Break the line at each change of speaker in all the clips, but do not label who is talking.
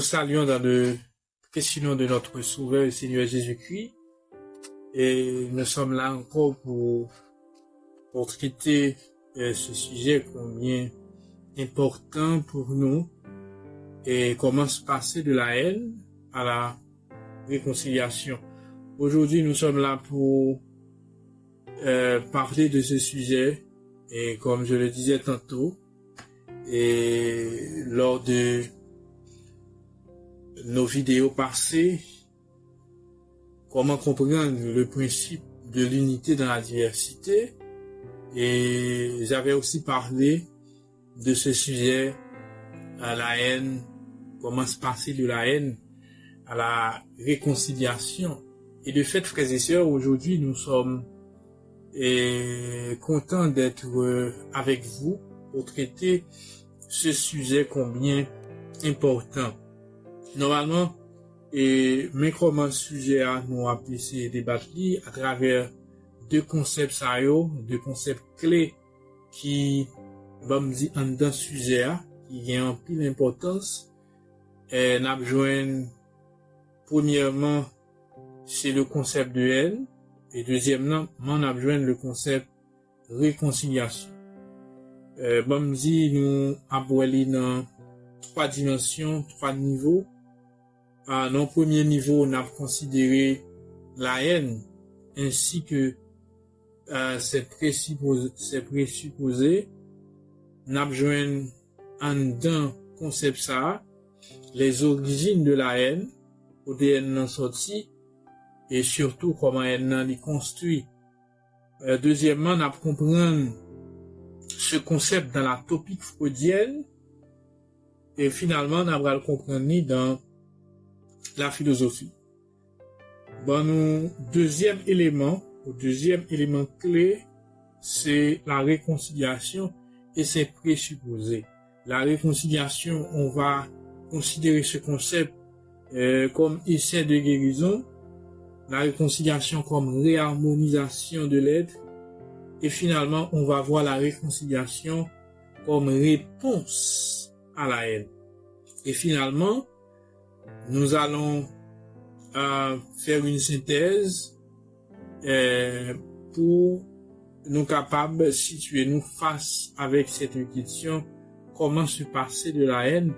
Nous saluons dans le précieux nom de notre Sauveur et Seigneur Jésus-Christ, et nous sommes là encore pour traiter ce sujet combien important pour nous, et comment se passer de la haine à la réconciliation. Aujourd'hui, nous sommes là pour parler de ce sujet, et comme je le disais tantôt, et lors de nos vidéos passées, comment comprendre le principe de l'unité dans la diversité, et j'avais aussi parlé de ce sujet à la haine, comment se passer de la haine à la réconciliation. Et de fait, frères et sœurs, aujourd'hui nous sommes contents d'être avec vous pour traiter ce sujet combien important. Normalement, mais comment sujet à nous appeler ces débats à travers deux concepts deux concepts clés qui me dit en dans sujet qui ont pile d'importance. Et n'a besoin premièrement c'est le concept de haine, et deuxièmement on a besoin le concept réconciliation. Me dit nous abouler dans trois dimensions, trois niveaux. Dans le premier niveau, on a considéré la haine ainsi que ses présupposés. On a besoin d'un concept ça, les origines de la haine, où la haine en sorti, et surtout comment elle est construit. Deuxièmement, on a comprendre ce concept dans la topique freudienne, et finalement, on a le comprendre dans la philosophie. Nous, deuxième élément clé, c'est la réconciliation et ses présupposés. La réconciliation, on va considérer ce concept comme essai de guérison, la réconciliation comme réharmonisation de l'être, et finalement, on va voir la réconciliation comme réponse à la haine. Et finalement, nous allons faire une synthèse pour nous capables de situer nous face avec cette question, comment se passer de la haine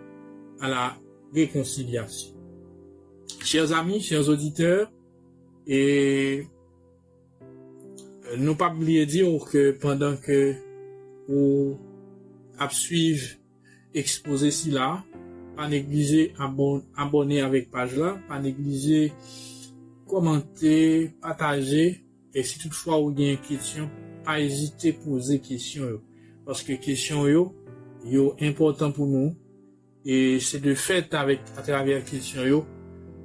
à la réconciliation. Chers amis, chers auditeurs, et nous pas oublier dire que pendant que vous suivre exposé ci là, pas négliger abonner avec page là, pas négliger commenter, partager, et si toutefois vous avez une question, pas hésiter à poser question parce que question yo important pour nous, et c'est de fait à travers question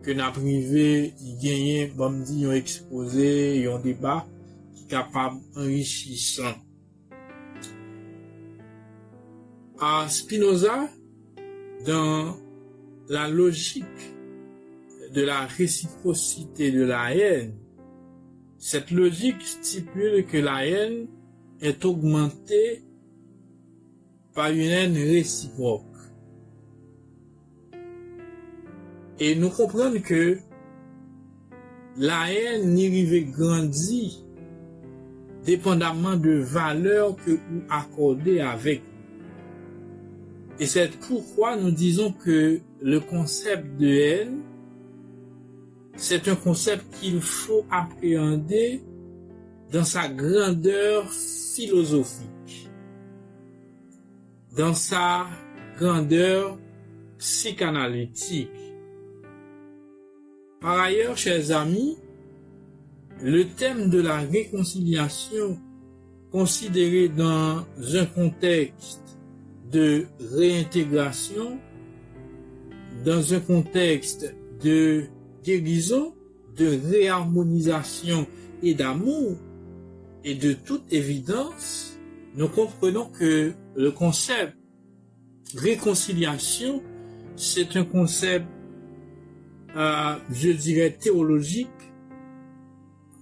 que n'a privé y gagner un exposé et un débat qui est capable enrichissant. À Spinoza, dans la logique de la réciprocité de la haine, cette logique stipule que la haine est augmentée par une haine réciproque. Et nous comprenons que la haine n'y arrive grandit dépendamment de valeurs que vous accordez avec. Et c'est pourquoi nous disons que le concept de haine, c'est un concept qu'il faut appréhender dans sa grandeur philosophique, dans sa grandeur psychanalytique. Par ailleurs, chers amis, le thème de la réconciliation, considéré dans un contexte de réintégration, dans un contexte de guérison, de réharmonisation et d'amour, et de toute évidence, nous comprenons que le concept réconciliation, c'est un concept, je dirais, théologique,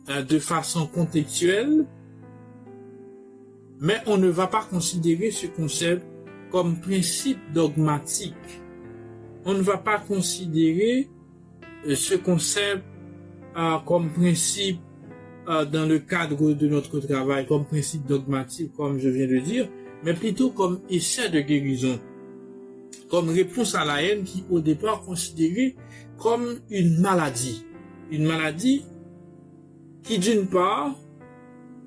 de façon contextuelle, mais on ne va pas considérer ce concept comme principe dogmatique on ne va pas considérer ce concept comme principe dans le cadre de notre travail, comme principe dogmatique, comme je viens de dire, mais plutôt comme essai de guérison, comme réponse à la haine qui au départ considérée comme une maladie qui d'une part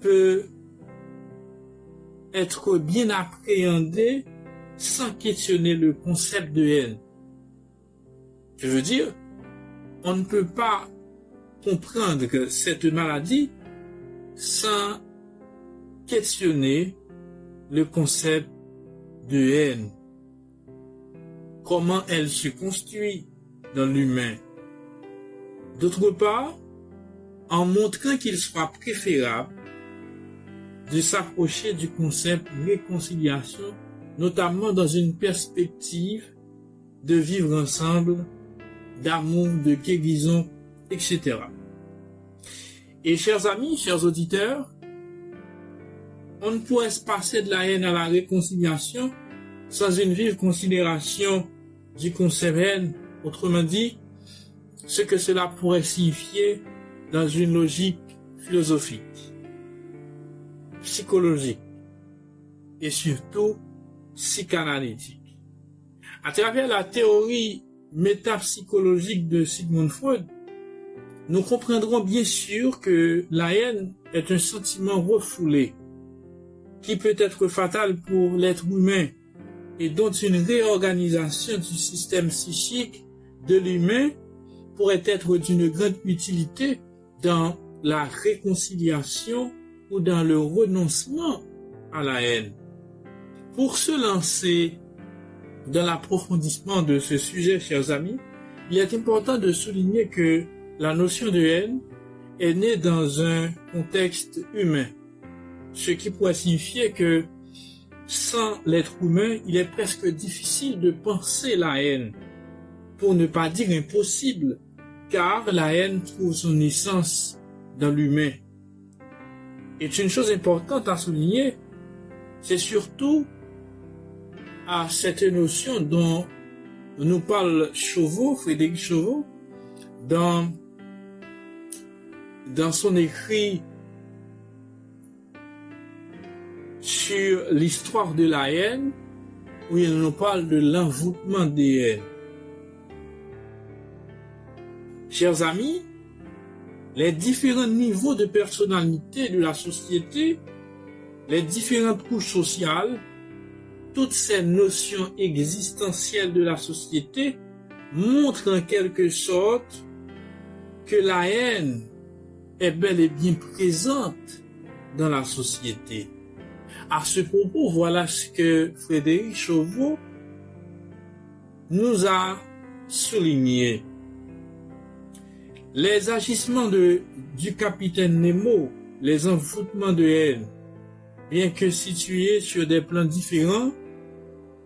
peut être bien appréhendée sans questionner le concept de haine. Je veux dire, on ne peut pas comprendre cette maladie sans questionner le concept de haine. Comment elle se construit dans l'humain. D'autre part, en montrant qu'il soit préférable de s'approcher du concept de réconciliation, notamment dans une perspective de vivre ensemble, d'amour, de guérison, etc. Et chers amis, chers auditeurs, on ne pourrait se passer de la haine à la réconciliation sans une vive considération du concept haine, autrement dit, ce que cela pourrait signifier dans une logique philosophique, psychologique et surtout psychanalytique. À travers la théorie métapsychologique de Sigmund Freud, nous comprendrons bien sûr que la haine est un sentiment refoulé qui peut être fatal pour l'être humain et dont une réorganisation du système psychique de l'humain pourrait être d'une grande utilité dans la réconciliation ou dans le renoncement à la haine. Pour se lancer dans l'approfondissement de ce sujet, chers amis, il est important de souligner que la notion de haine est née dans un contexte humain, ce qui pourrait signifier que sans l'être humain, il est presque difficile de penser la haine, pour ne pas dire impossible, car la haine trouve son essence dans l'humain. Et une chose importante à souligner, c'est surtout à cette notion dont nous parle Chauveau, Frédéric Chauveau, dans son écrit sur l'histoire de la haine, où il nous parle de l'envoûtement des haines. Chers amis, les différents niveaux de personnalité de la société, les différentes couches sociales, toutes ces notions existentielles de la société montrent en quelque sorte que la haine est bel et bien présente dans la société. À ce propos, voilà ce que Frédéric Chauveau nous a souligné. Les agissements du capitaine Nemo, les envoûtements de haine, bien que situés sur des plans différents,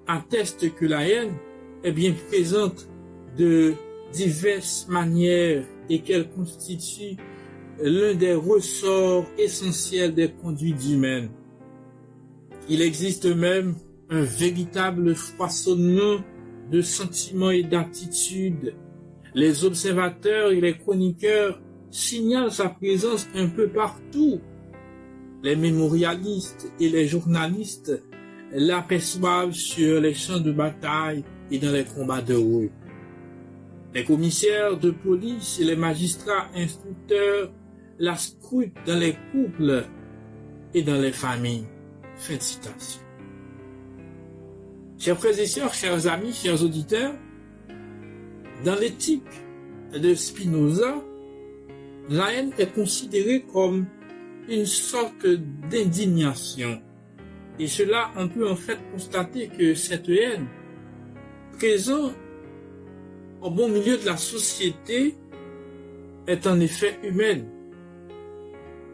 attestent que la haine est bien présente de diverses manières et qu'elle constitue l'un des ressorts essentiels des conduites humaines. Il existe même un véritable foisonnement de sentiments et d'attitudes. Les observateurs et les chroniqueurs signalent sa présence un peu partout. Les mémorialistes et les journalistes l'aperçoivent sur les champs de bataille et dans les combats de rue. Les commissaires de police et les magistrats instructeurs la scrutent dans les couples et dans les familles. Fin de citation. Chers frères et sœurs, chers amis, chers auditeurs, dans l'éthique de Spinoza, la haine est considérée comme une sorte d'indignation. Et cela, on peut en fait constater que cette haine, présente au bon milieu de la société, est en effet humaine.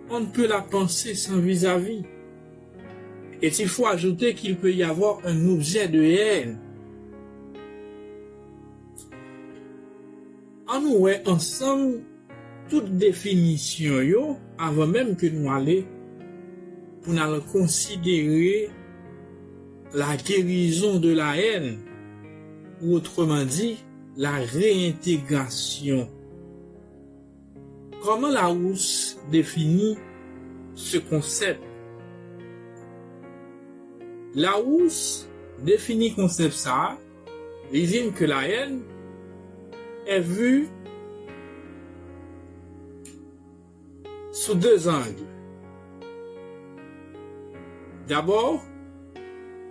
On ne peut la penser sans vis-à-vis. Et il faut ajouter qu'il peut y avoir un objet de haine. En nous ensemble toute définition yo avant même que nous allions pour nous considérer la guérison de la haine ou autrement dit, la réintégration. Comment Larousse définit ce concept? Larousse définit concept ça, il dit que la haine est vue sous deux angles. D'abord,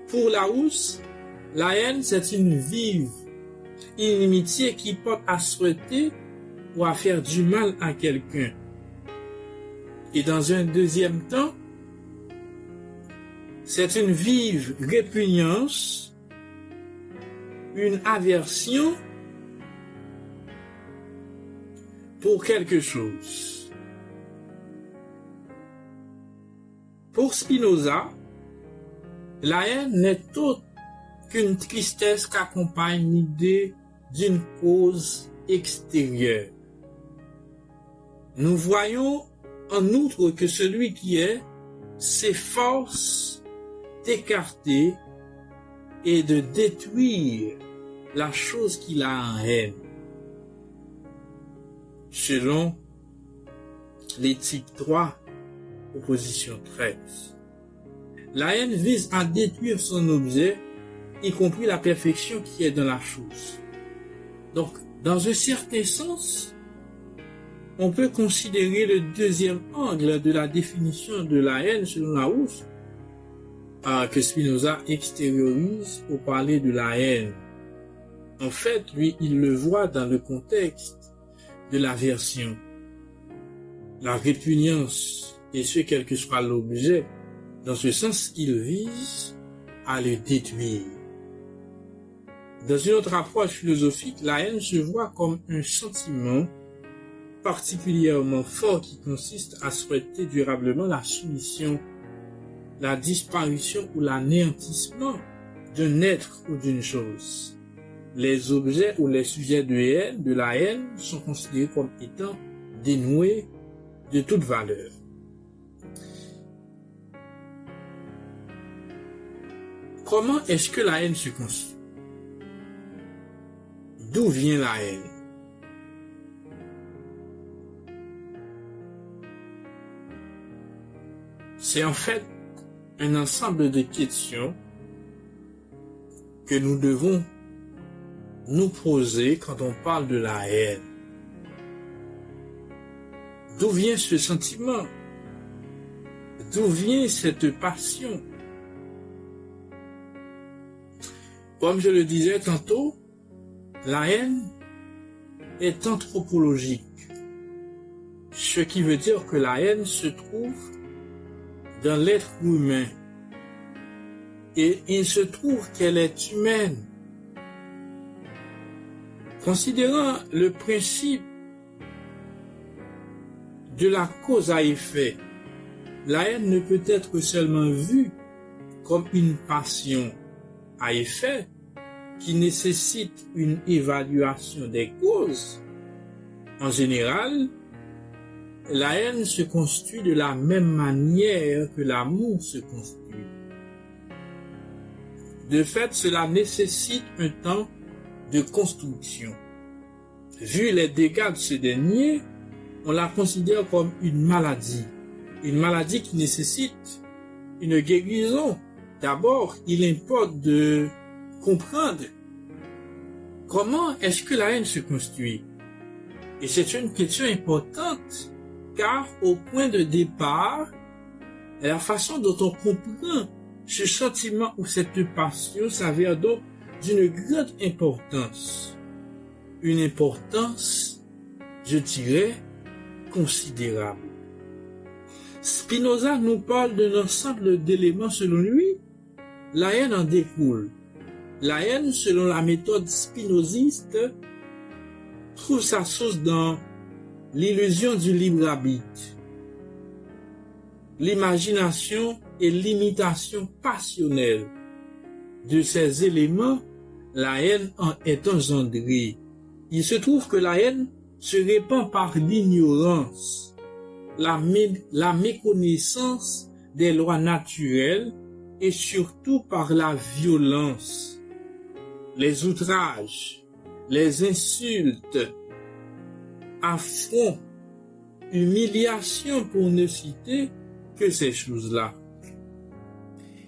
pour Larousse, la haine c'est une vive inimitié qui porte à souhaiter ou à faire du mal à quelqu'un. Et dans un deuxième temps, c'est une vive répugnance, une aversion pour quelque chose. Pour Spinoza, la haine n'est autre qu'une tristesse qu'accompagne l'idée d'une cause extérieure. Nous voyons en outre que celui qui est s'efforce d'écarter et de détruire la chose qu'il a en haine. Selon l'éthique 3, opposition 13. La haine vise à détruire son objet, y compris la perfection qui est dans la chose. Donc, dans un certain sens, on peut considérer le deuxième angle de la définition de la haine selon Larousse, que Spinoza extériorise au parler de la haine. En fait, lui, il le voit dans le contexte de l'aversion, la répugnance, et ce, quel que soit l'objet. Dans ce sens, il vise à le détruire. Dans une autre approche philosophique, la haine se voit comme un sentiment particulièrement fort qui consiste à souhaiter durablement la soumission, la disparition ou l'anéantissement d'un être ou d'une chose. Les objets ou les sujets de la haine sont considérés comme étant dénués de toute valeur. Comment est-ce que la haine se construit? D'où vient la haine? C'est en fait un ensemble de questions que nous devons nous poser quand on parle de la haine. D'où vient ce sentiment? D'où vient cette passion? Comme je le disais tantôt, la haine est anthropologique, ce qui veut dire que la haine se trouve dans l'être humain. Et il se trouve qu'elle est humaine. Considérant le principe de la cause à effet, la haine ne peut être seulement vue comme une passion à effet qui nécessite une évaluation des causes. En général, la haine se construit de la même manière que l'amour se construit. De fait, cela nécessite un temps de construction. Vu les dégâts de ce dernier, on la considère comme une maladie qui nécessite une guérison. D'abord, il importe de comprendre comment est-ce que la haine se construit. Et c'est une question importante, car au point de départ, la façon dont on comprend ce sentiment ou cette passion s'avère donc d'une grande importance. Une importance, je dirais, considérable. Spinoza nous parle d'un ensemble d'éléments selon lui. La haine en découle. La haine, selon la méthode spinoziste, trouve sa source dans l'illusion du libre arbitre, l'imagination et l'imitation passionnelle. De ces éléments, la haine en est engendrée. Il se trouve que la haine se répand par l'ignorance, la méconnaissance des lois naturelles et surtout par la violence. les outrages, les insultes, affronts, humiliations pour ne citer que ces choses-là.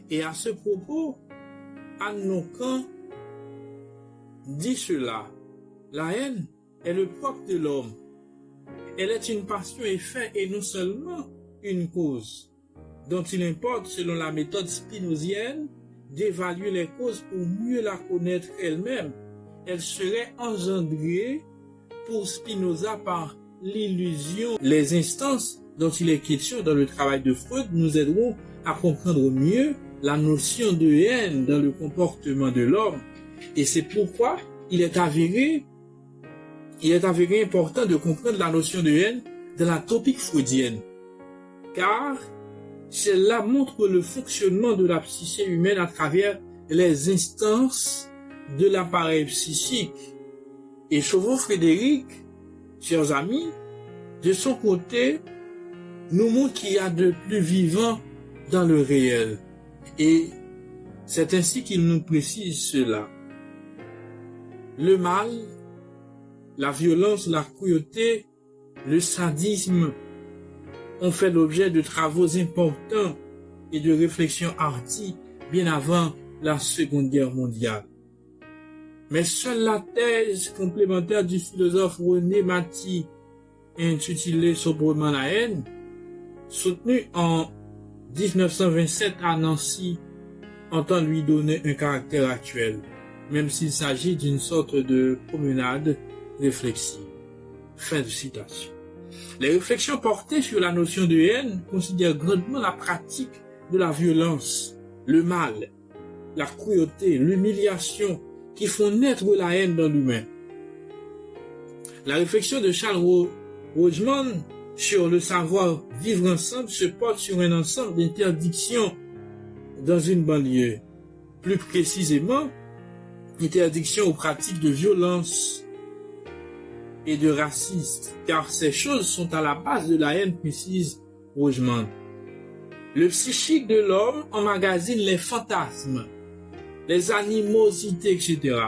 Et à ce propos, Anne Kant dit cela: la haine est le propre de l'homme. Elle est une passion effet et non seulement une cause, dont il importe, selon la méthode spinozienne, d'évaluer les causes pour mieux la connaître elle-même. Elle serait engendrée pour Spinoza par l'illusion. Les instances dont il est question dans le travail de Freud nous aideront à comprendre mieux la notion de haine dans le comportement de l'homme. Et c'est pourquoi il est avéré important de comprendre la notion de haine dans la topique freudienne. Car celle-là montre le fonctionnement de la psyché humaine à travers les instances de l'appareil psychique. Et Chauveau-Frédéric, chers amis, de son côté, nous montre qu'il y a de plus vivant dans le réel. Et c'est ainsi qu'il nous précise cela. Le mal, la violence, la cruauté, le sadisme ont fait l'objet de travaux importants et de réflexions hardies bien avant la Seconde Guerre mondiale. Mais seule la thèse complémentaire du philosophe René Mathy, intitulée sobrement La haine, soutenue en 1927 à Nancy, entend lui donner un caractère actuel, même s'il s'agit d'une sorte de promenade réflexive. Fin de citation. Les réflexions portées sur la notion de haine considèrent grandement la pratique de la violence, le mal, la cruauté, l'humiliation qui font naître la haine dans l'humain. La réflexion de Charles Rogeman sur le savoir vivre ensemble se porte sur un ensemble d'interdictions dans une banlieue. Plus précisément, interdiction aux pratiques de violence et de racisme, car ces choses sont à la base de la haine, précise Rogeman. Le psychique de l'homme emmagasine les fantasmes, les animosités, etc.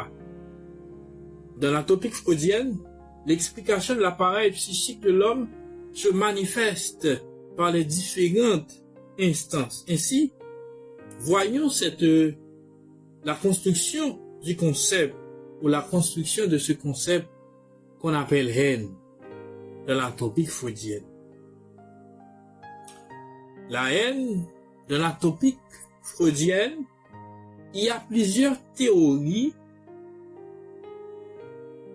Dans la topique freudienne, l'explication de l'appareil psychique de l'homme se manifeste par les différentes instances. Ainsi, voyons la construction du concept ou la construction de ce concept qu'on appelle haine dans la topique freudienne. La haine dans la topique freudienne, il y a plusieurs théories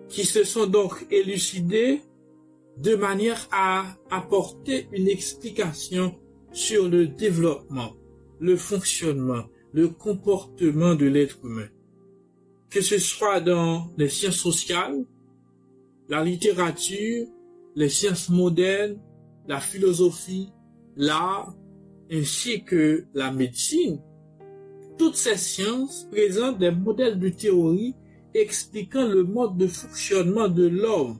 qui se sont donc élucidées de manière à apporter une explication sur le développement, le fonctionnement, le comportement de l'être humain. Que ce soit dans les sciences sociales, la littérature, les sciences modernes, la philosophie, l'art, ainsi que la médecine, toutes ces sciences présentent des modèles de théorie expliquant le mode de fonctionnement de l'homme.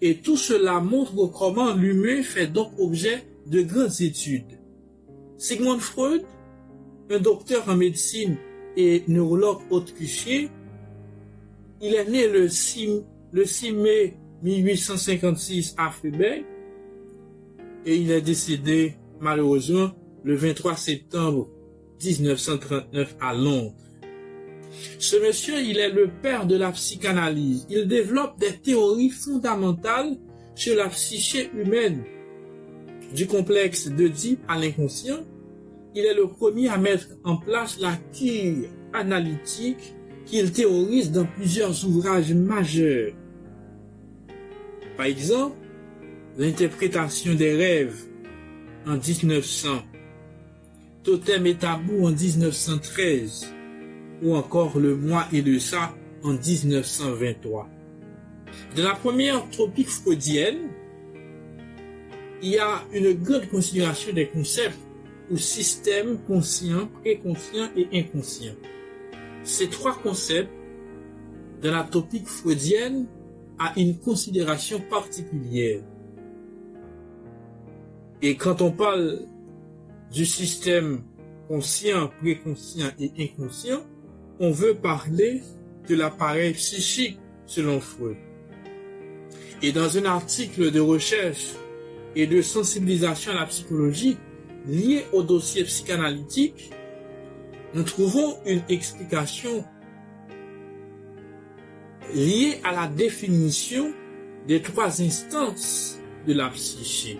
Et tout cela montre comment l'humain fait donc objet de grandes études. Sigmund Freud, un docteur en médecine et neurologue autrichien, il est né le 6 mai 1856 à Fribourg et il est décédé malheureusement le 23 septembre 1939 à Londres. Ce monsieur, il est le père de la psychanalyse. Il développe des théories fondamentales sur la psyché humaine, du complexe d'Oedipe à l'inconscient. Il est le premier à mettre en place la cure analytique qu'il théorise dans plusieurs ouvrages majeurs. Par exemple, l'interprétation des rêves en 1900, Totem et tabou en 1913, ou encore Le moi et le ça en 1923. Dans la première topique freudienne, il y a une grande considération des concepts ou systèmes conscients, préconscients et inconscients. Ces trois concepts, dans la topique freudienne, a une considération particulière. Et quand on parle du système conscient, préconscient et inconscient, on veut parler de l'appareil psychique, selon Freud. Et dans un article de recherche et de sensibilisation à la psychologie lié au dossier psychanalytique, nous trouvons une explication liée à la définition des 3 instances de la psyché.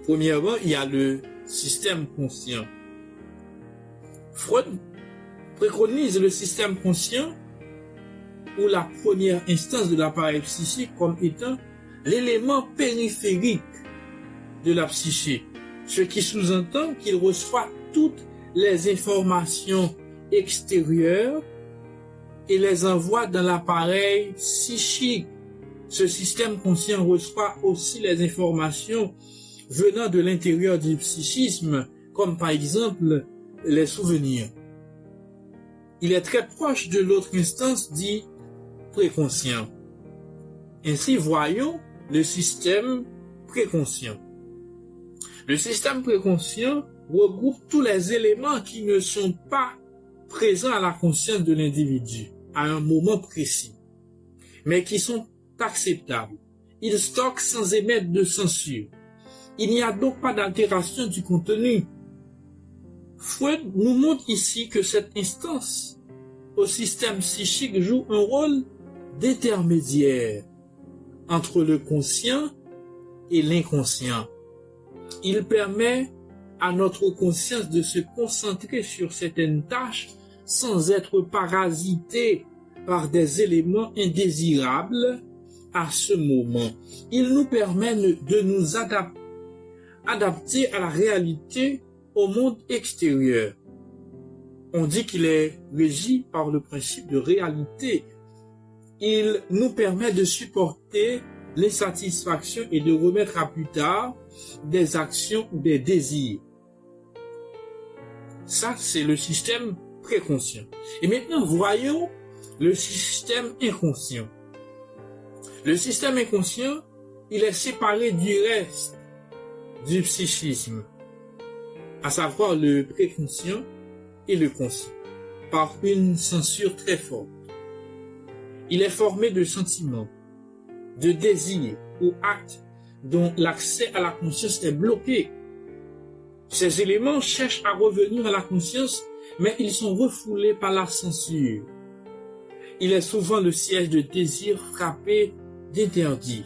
Premièrement, il y a le système conscient. Freud préconise le système conscient ou la première instance de l'appareil psychique comme étant l'élément périphérique de la psyché, ce qui sous-entend qu'il reçoit toutes les informations extérieures et les envoie dans l'appareil psychique. Ce système conscient reçoit aussi les informations venant de l'intérieur du psychisme, comme par exemple les souvenirs. Il est très proche de l'autre instance dit préconscient. Ainsi, voyons le système préconscient. Le système préconscient regroupe tous les éléments qui ne sont pas présents à la conscience de l'individu à un moment précis, mais qui sont acceptables. Il stocke sans émettre de censure. Il n'y a donc pas d'altération du contenu. Freud nous montre ici que cette instance au système psychique joue un rôle d'intermédiaire entre le conscient et l'inconscient. Il permet à notre conscience de se concentrer sur certaines tâches sans être parasité par des éléments indésirables à ce moment. Il nous permet de nous adapter à la réalité, au monde extérieur. On dit qu'il est régi par le principe de réalité. Il nous permet de supporter l'insatisfaction et de remettre à plus tard des actions ou des désirs. Ça, c'est le système préconscient. Et maintenant, voyons le système inconscient. Le système inconscient, il est séparé du reste du psychisme, à savoir le préconscient et le conscient, par une censure très forte. Il est formé de sentiments, de désirs ou actes dont l'accès à la conscience est bloqué. Ces éléments cherchent à revenir à la conscience, mais ils sont refoulés par la censure. Il est souvent le siège de désirs frappés d'interdits.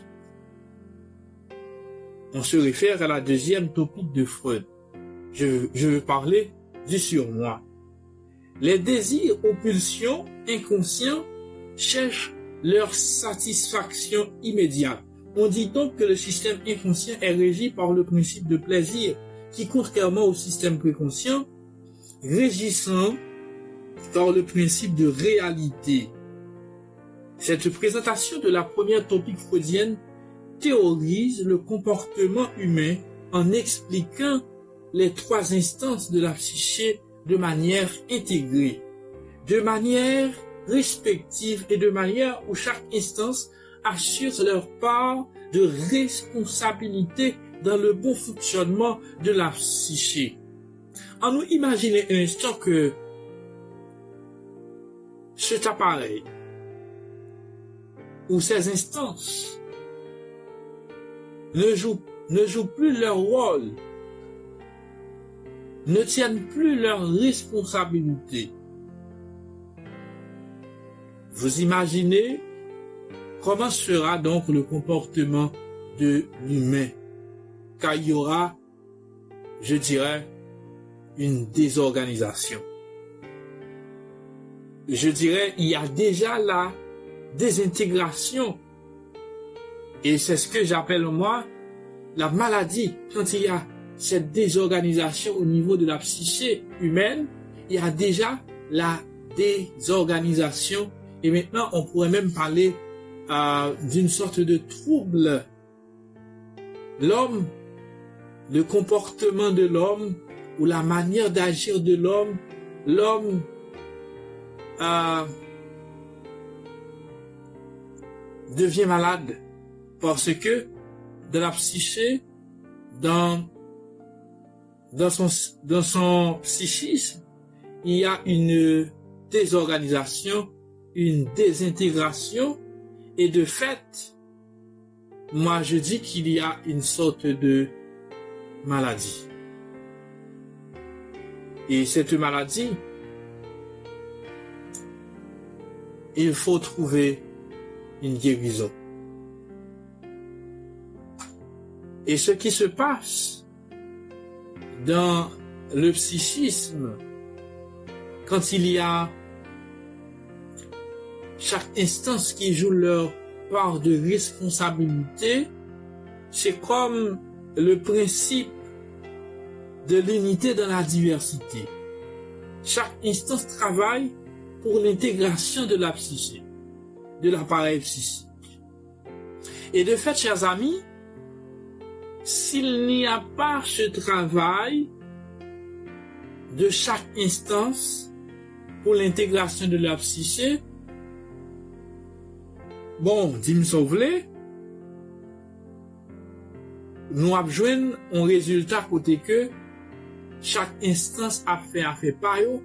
On se réfère à la deuxième topique de Freud. Je veux parler du surmoi. Les désirs ou pulsions inconscients cherchent leur satisfaction immédiate. On dit donc que le système inconscient est régi par le principe de plaisir, qui, contrairement au système préconscient, régissant par le principe de réalité. Cette présentation de la première topique freudienne théorise le comportement humain en expliquant les 3 instances de la psyché de manière intégrée, de manière respective et de manière où chaque instance assure leur part de responsabilité dans le bon fonctionnement de la psyché. En nous imaginez un instant que cet appareil ou ces instances ne jouent plus leur rôle, ne tiennent plus leur responsabilité. Vous imaginez comment sera donc le comportement de l'humain, car il y aura, je dirais, une désorganisation. Je dirais, il y a déjà la désintégration. Et c'est ce que j'appelle moi la maladie. Quand il y a cette désorganisation au niveau de la psyché humaine, il y a déjà la désorganisation. Et maintenant, on pourrait même parler d'une sorte de trouble. L'homme, le comportement de l'homme ou la manière d'agir de l'homme devient malade parce que dans la psyché, dans son psychisme, il y a une désorganisation, une désintégration, et de fait, moi je dis qu'il y a une sorte de maladie. Et cette maladie, il faut trouver une guérison. Et ce qui se passe dans le psychisme, quand il y a chaque instance qui joue leur part de responsabilité, c'est comme le principe de l'unité dans la diversité. Chaque instance travaille pour l'intégration de la psyché, de l'appareil psychique. Et de fait, chers amis, s'il n'y a pas ce travail de chaque instance pour l'intégration de la psyché, bon, dis-moi sauver, nous avons un résultat côté que chaque instance a fait par eux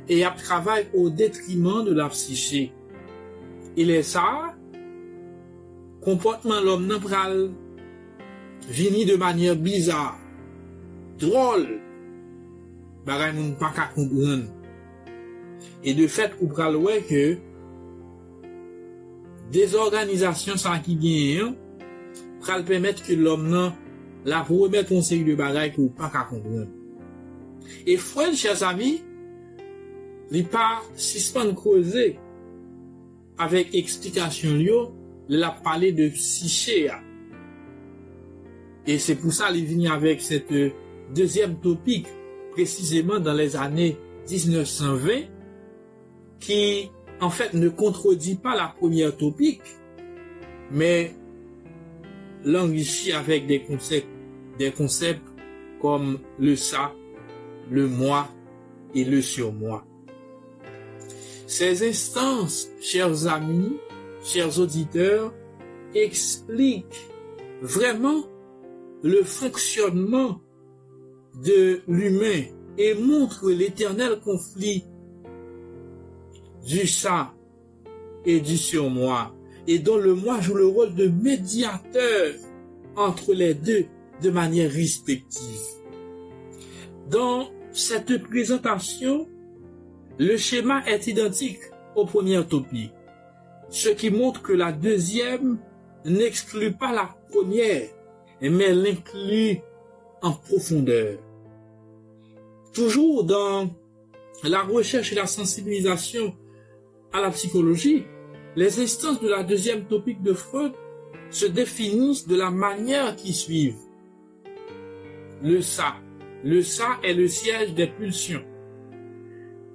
et a travaillé au détriment de la psyché. Il est ça, comportement l'homme n'a pas vini de manière bizarre, drôle, bagay nous pas qu'à comprendre. Et de fait, ou pral ouais que des organisations sans qui gagnent, pral permettre que l'homme nan la pour remettre une série de bagages que ou pas qu'à comprendre. Et Freud, chers amis, il pas suspend causer avec explication liyo, il a parlé de psyché. Et c'est pour ça qu'il est venu avec cette deuxième topic, précisément dans les années 1920, qui en fait ne contredit pas la première topic, mais l'enrichit avec des concepts comme le ça, le moi et le surmoi. Ces instances, chers amis, chers auditeurs, expliquent vraiment le fonctionnement de l'humain et montrent l'éternel conflit du ça et du surmoi, et dont le moi joue le rôle de médiateur entre les deux de manière respective. Dans cette présentation, le schéma est identique au premier topic, ce qui montre que la deuxième n'exclut pas la première, mais l'inclut en profondeur. Toujours dans la recherche et la sensibilisation à la psychologie, les instances de la deuxième topic de Freud se définissent de la manière qui suit. Le ça. Le ça est le siège des pulsions,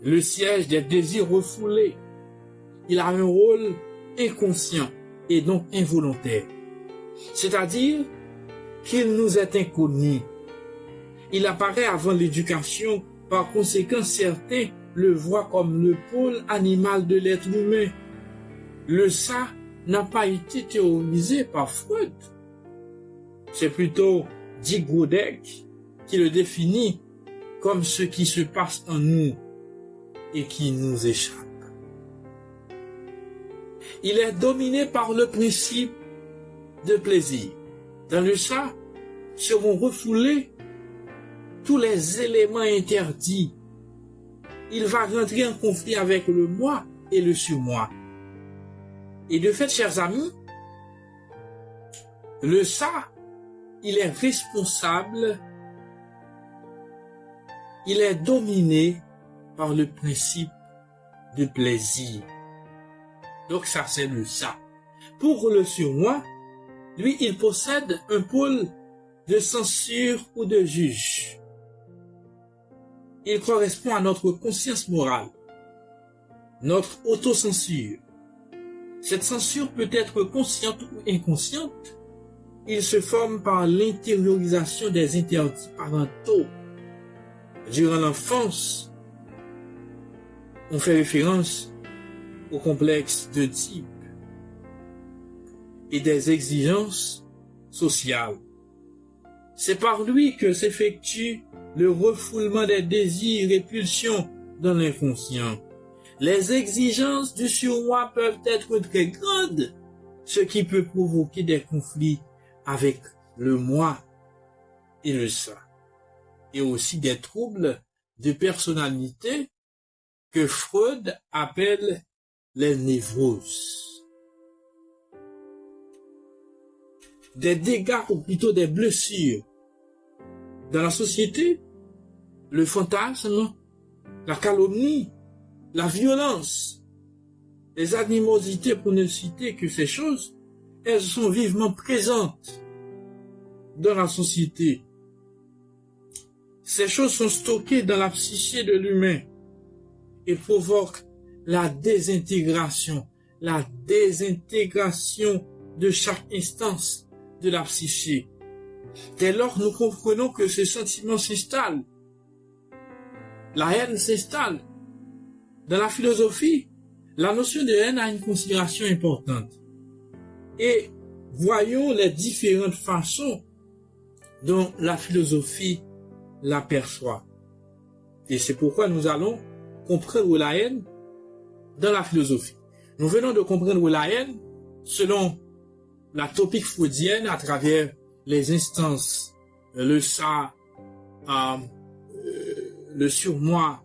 le siège des désirs refoulés. Il a un rôle inconscient et donc involontaire. C'est-à-dire qu'il nous est inconnu. Il apparaît avant l'éducation, par conséquent certains le voient comme le pôle animal de l'être humain. Le ça n'a pas été théorisé par Freud. C'est plutôt Dick Godek qui le définit comme ce qui se passe en nous et qui nous échappe. Il est dominé par le principe de plaisir. Dans le ça, seront refoulés tous les éléments interdits. Il va rentrer en conflit avec le moi et le surmoi. Et de fait, chers amis, le ça, il est responsable, il est dominé par le principe de plaisir. Donc ça, c'est le ça. Pour le surmoi, lui, il possède un pôle de censure ou de juge. Il correspond à notre conscience morale, notre autocensure. Cette censure peut être consciente ou inconsciente. Il se forme par l'intériorisation des interdits parentaux. Durant l'enfance, on fait référence au complexe de type et des exigences sociales. C'est par lui que s'effectue le refoulement des désirs et pulsions dans l'inconscient. Les exigences du surmoi peuvent être très grandes, ce qui peut provoquer des conflits avec le moi et le ça, et aussi des troubles de personnalité que Freud appelle les névroses. Des dégâts ou plutôt des blessures dans la société, le fantasme, la calomnie, la violence, les animosités, pour ne citer que ces choses, elles sont vivement présentes dans la société. Ces choses sont stockées dans la psyché de l'humain et provoquent la désintégration de chaque instance de la psyché. Dès lors, nous comprenons que ces sentiments s'installent. La haine s'installe. Dans la philosophie, la notion de haine a une considération importante. Et voyons les différentes façons dont la philosophie l'aperçoit. Et c'est pourquoi nous allons comprendre la haine dans la philosophie. Nous venons de comprendre la haine selon la topique freudienne à travers les instances, le ça, le surmoi,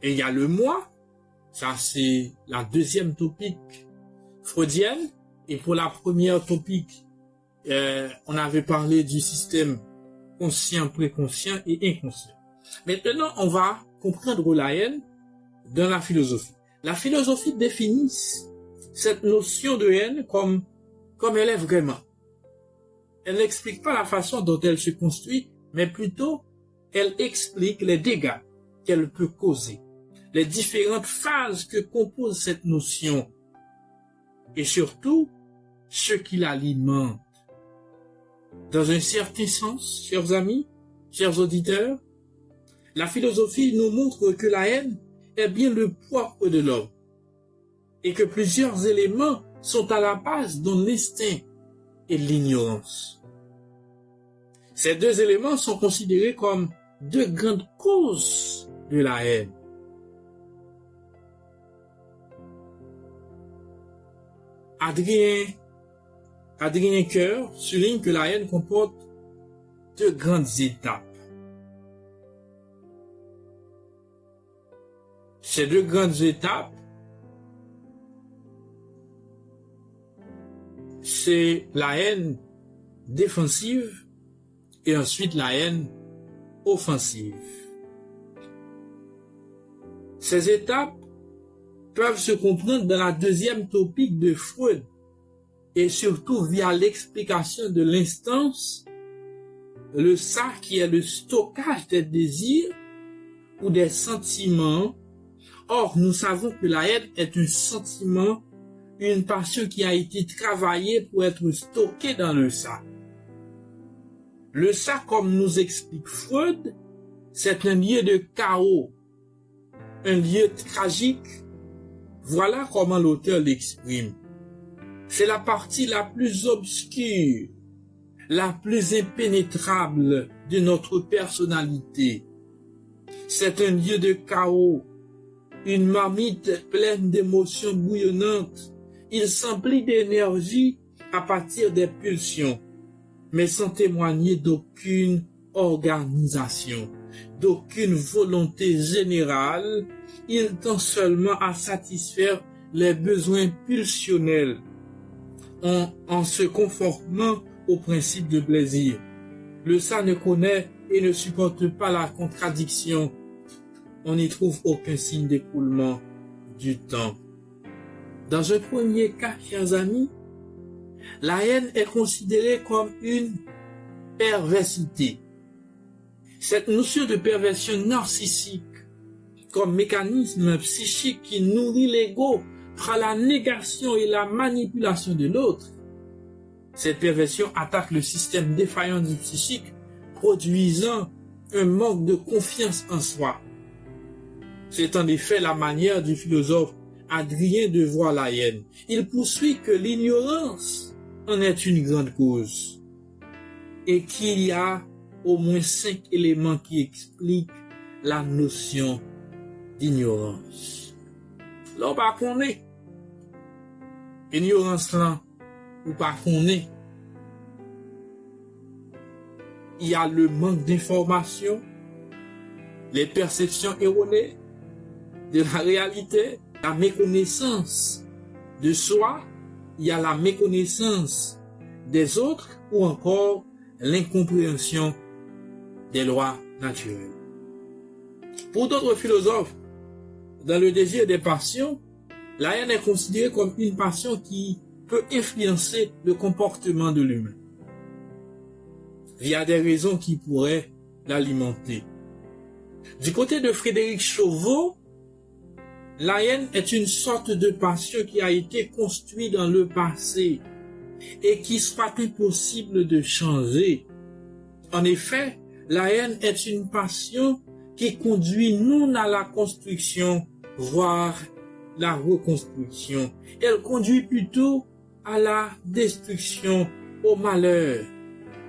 et il y a le moi. Ça, c'est la deuxième topique freudienne. Et pour la première topique, on avait parlé du système conscient, préconscient et inconscient. Maintenant, on va comprendre la haine dans la philosophie. La philosophie définit cette notion de haine comme elle est vraiment. Elle n'explique pas la façon dont elle se construit, mais plutôt, elle explique les dégâts qu'elle peut causer, les différentes phases que compose cette notion, et surtout, ce qui l'alimente. Dans un certain sens, chers amis, chers auditeurs, la philosophie nous montre que la haine est bien le propre de l'homme et que plusieurs éléments sont à la base de l'instinct et l'ignorance. Ces deux éléments sont considérés comme deux grandes causes de la haine. Adrien Coeur souligne que la haine comporte deux grandes étapes. Ces deux grandes étapes, c'est la haine défensive et ensuite la haine offensive. Ces étapes peuvent se comprendre dans la deuxième topique de Freud et surtout via l'explication de l'instance, le ça qui est le stockage des désirs ou des sentiments. Or, nous savons que la haine est un sentiment, une passion qui a été travaillée pour être stockée dans le ça. Le ça, comme nous explique Freud, c'est un lieu de chaos, un lieu tragique. Voilà comment l'auteur l'exprime. C'est la partie la plus obscure, la plus impénétrable de notre personnalité. C'est un lieu de chaos, une marmite pleine d'émotions bouillonnantes. Il s'emplit d'énergie à partir des pulsions, mais sans témoigner d'aucune organisation, d'aucune volonté générale. Il tend seulement à satisfaire les besoins pulsionnels en se conformant au principe de plaisir. Le ça ne connaît et ne supporte pas la contradiction. On n'y trouve aucun signe d'écoulement du temps. Dans un premier cas, chers amis, la haine est considérée comme une perversité. Cette notion de perversion narcissique comme mécanisme psychique qui nourrit l'ego par la négation et la manipulation de l'autre. Cette perversion attaque le système défaillant du psychique, produisant un manque de confiance en soi. C'est en effet la manière du philosophe Adrien de voir la haine. Il poursuit que l'ignorance en est une grande cause et qu'il y a au moins 5 éléments qui expliquent la notion d'ignorance. L'on pas connaît. Ignorance là, ou pas connaît. Il y a le manque d'information, les perceptions erronées de la réalité, la méconnaissance de soi, il y a la méconnaissance des autres ou encore l'incompréhension des lois naturelles. Pour d'autres philosophes, dans le désir des passions, la haine est considérée comme une passion qui peut influencer le comportement de l'humain via des raisons qui pourraient l'alimenter. Du côté de Frédéric Chauveau, la haine est une sorte de passion qui a été construite dans le passé et qui soit impossible de changer. En effet, la haine est une passion qui conduit non à la construction, voire la reconstruction. Elle conduit plutôt à la destruction, au malheur.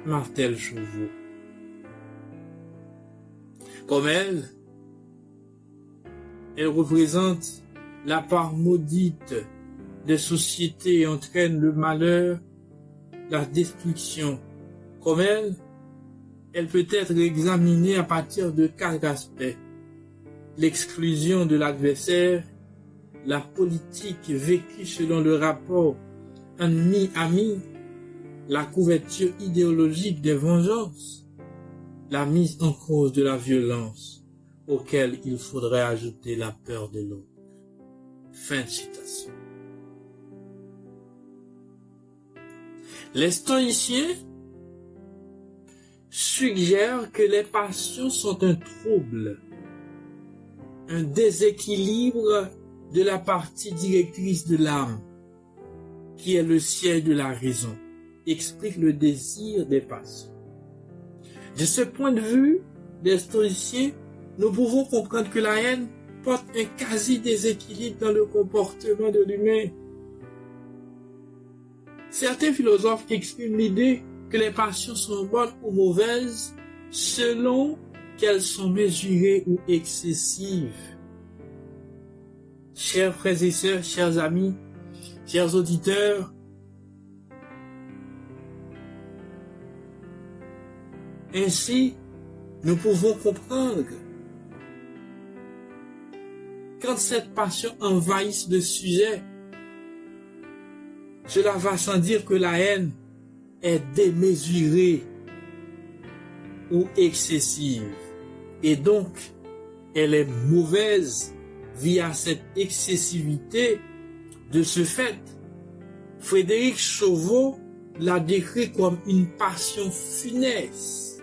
Martel Chauveau. Comme elle représente la part maudite des sociétés et entraîne le malheur, la destruction. Comme elle peut être examinée à partir de 4 aspects. L'exclusion de l'adversaire, la politique vécue selon le rapport ennemi-ami, la couverture idéologique des vengeances, la mise en cause de la violence, auquel il faudrait ajouter la peur de l'autre. Fin de citation. Les stoïciens suggèrent que les passions sont un trouble, un déséquilibre de la partie directrice de l'âme, qui est le siège de la raison, explique le désir des passions. De ce point de vue des stoïciens, nous pouvons comprendre que la haine porte un quasi-déséquilibre dans le comportement de l'humain. Certains philosophes expriment l'idée que les passions sont bonnes ou mauvaises selon qu'elles sont mesurées ou excessives. Chers frères et sœurs, chers amis, chers auditeurs, ainsi, nous pouvons comprendre quand cette passion envahisse le sujet, cela va sans dire que la haine est démesurée ou excessive. Et donc, elle est mauvaise via cette excessivité. De ce fait, Frédéric Chauveau l'a décrit comme une passion funeste.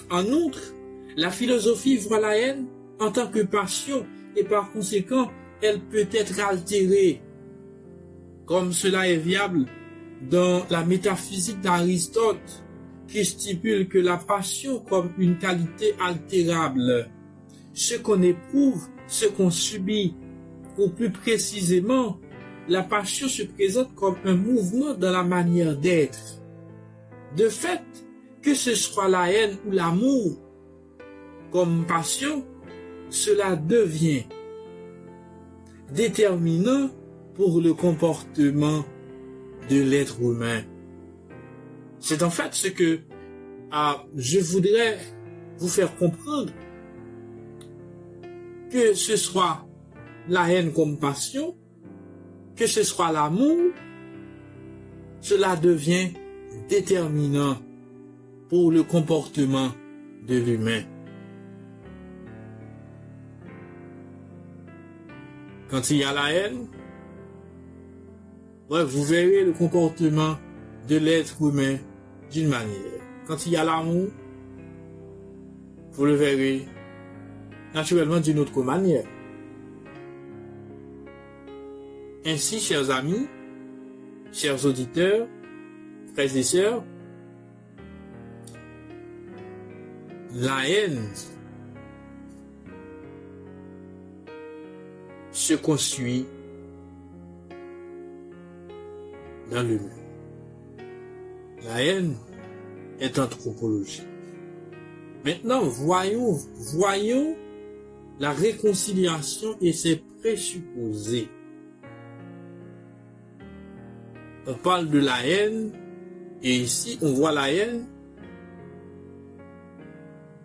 En outre, la philosophie voit la haine en tant que passion et par conséquent, elle peut être altérée, comme cela est viable dans la métaphysique d'Aristote, qui stipule que la passion comme une qualité altérable, ce qu'on éprouve, ce qu'on subit, ou plus précisément, la passion se présente comme un mouvement dans la manière d'être. De fait, que ce soit la haine ou l'amour, comme passion, cela devient déterminant pour le comportement de l'être humain. C'est en fait ce que je voudrais vous faire comprendre, que ce soit la haine comme passion, que ce soit l'amour, cela devient déterminant pour le comportement de l'humain. Quand il y a la haine, vous verrez le comportement de l'être humain d'une manière. Quand il y a l'amour, vous le verrez naturellement d'une autre manière. Ainsi, chers amis, chers auditeurs, frères et sœurs, la haine se construit dans l'humain. La haine est anthropologique. Maintenant, voyons la réconciliation et ses présupposés. On parle de la haine, et ici on voit la haine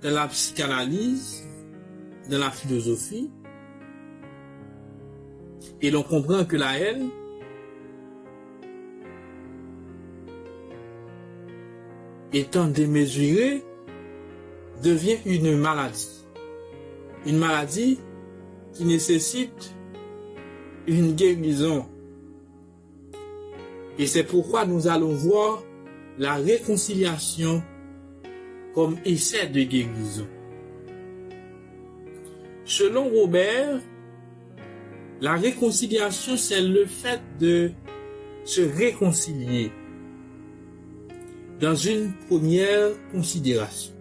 dans la psychanalyse, dans la philosophie, et l'on comprend que la haine étant démesurée devient une maladie. Une maladie qui nécessite une guérison. Et c'est pourquoi nous allons voir la réconciliation comme essai de guérison. Selon Robert, la réconciliation, c'est le fait de se réconcilier dans une première considération.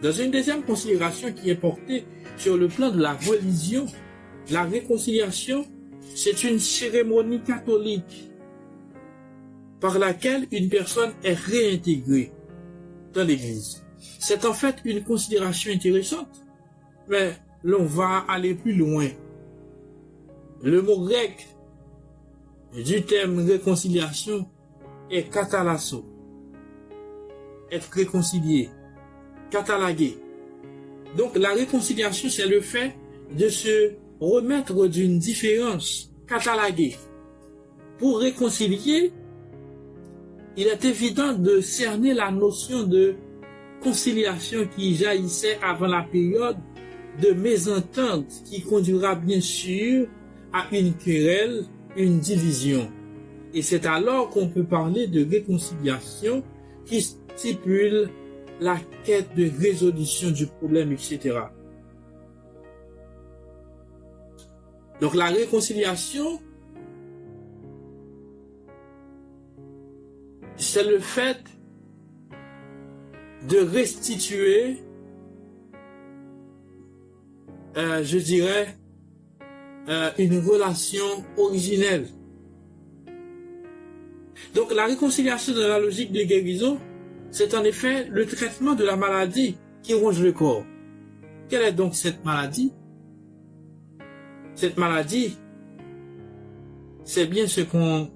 Dans une deuxième considération qui est portée sur le plan de la religion, la réconciliation, c'est une cérémonie catholique par laquelle une personne est réintégrée dans l'Église. C'est en fait une considération intéressante, mais l'on va aller plus loin. Le mot grec du terme réconciliation est katalasso, être réconcilié, catalagué. Donc la réconciliation, c'est le fait de se remettre d'une différence, catalagué. Pour réconcilier, il est évident de cerner la notion de conciliation qui jaillissait avant la période de mésentente qui conduira bien sûr à une querelle, une division. Et c'est alors qu'on peut parler de réconciliation qui stipule la quête de résolution du problème, etc. Donc la réconciliation, c'est le fait de restituer, je dirais, une relation originelle. Donc la réconciliation dans la logique de guérison, c'est en effet le traitement de la maladie qui ronge le corps. Quelle est donc cette maladie? Cette maladie, c'est bien ce qu'on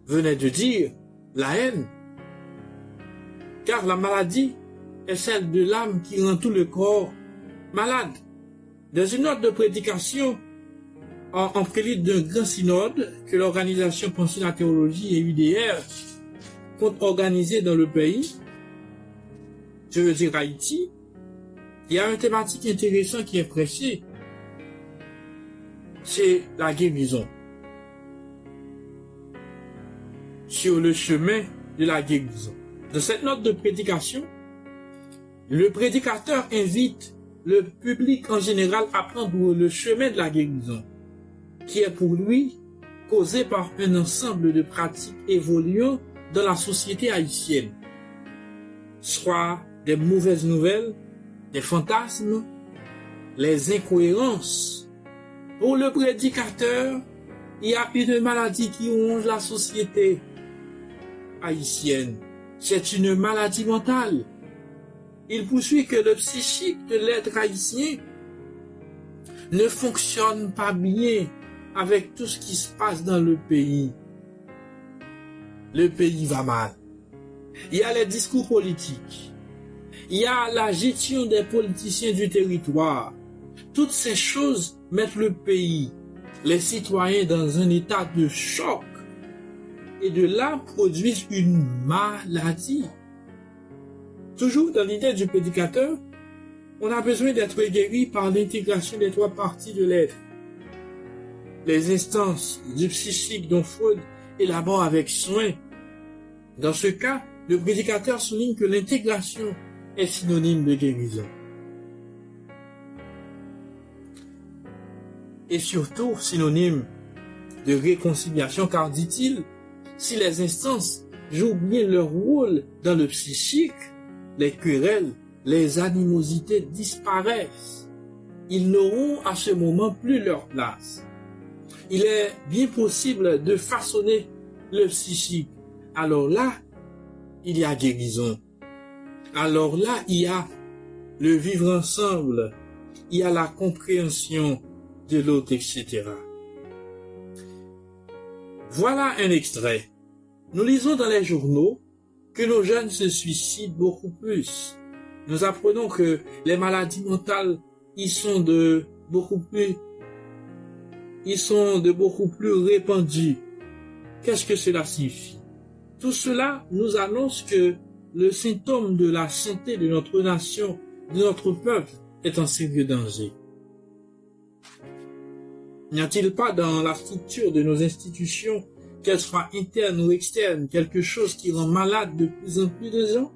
venait de dire, la haine. Car la maladie est celle de l'âme qui rend tout le corps malade. Dans une note de prédication, en prélude d'un grand synode que l'organisation Pension de la Théologie et UDR compte organiser dans le pays, je veux dire Haïti, il y a une thématique intéressante qui est prêchée, c'est la guérison. Sur le chemin de la guérison. Dans cette note de prédication, le prédicateur invite le public en général à prendre le chemin de la guérison, qui est pour lui causé par un ensemble de pratiques évoluant dans la société haïtienne, soit des mauvaises nouvelles, des fantasmes, les incohérences. Pour le prédicateur, il y a une maladie qui ronge la société haïtienne. C'est une maladie mentale. Il poursuit que le psychique de l'être haïtien ne fonctionne pas bien avec tout ce qui se passe dans le pays. Le pays va mal. Il y a les discours politiques. Il y a la gestion des politiciens du territoire. Toutes ces choses mettent le pays, les citoyens dans un état de choc. Et de là produisent une maladie. Toujours dans l'idée du prédicateur, on a besoin d'être guéri par l'intégration des trois parties de l'être. Les instances du psychique dont Freud élabore avec soin. Dans ce cas, le prédicateur souligne que l'intégration est synonyme de guérison. Et surtout synonyme de réconciliation, car dit-il, si les instances jouent bien leur rôle dans le psychique, les querelles, les animosités disparaissent. Ils n'auront à ce moment plus leur place. Il est bien possible de façonner le psychique. Alors là, il y a guérison. Alors là, il y a le vivre ensemble. il y a la compréhension de l'autre, etc. Voilà un extrait. Nous lisons dans les journaux que nos jeunes se suicident beaucoup plus. Nous apprenons que les maladies mentales, ils sont de beaucoup plus répandues. Qu'est-ce que cela signifie? Tout cela nous annonce que le symptôme de la santé de notre nation, de notre peuple, est en sérieux danger. N'y a-t-il pas dans la structure de nos institutions, qu'elles soient internes ou externes, quelque chose qui rend malade de plus en plus de gens?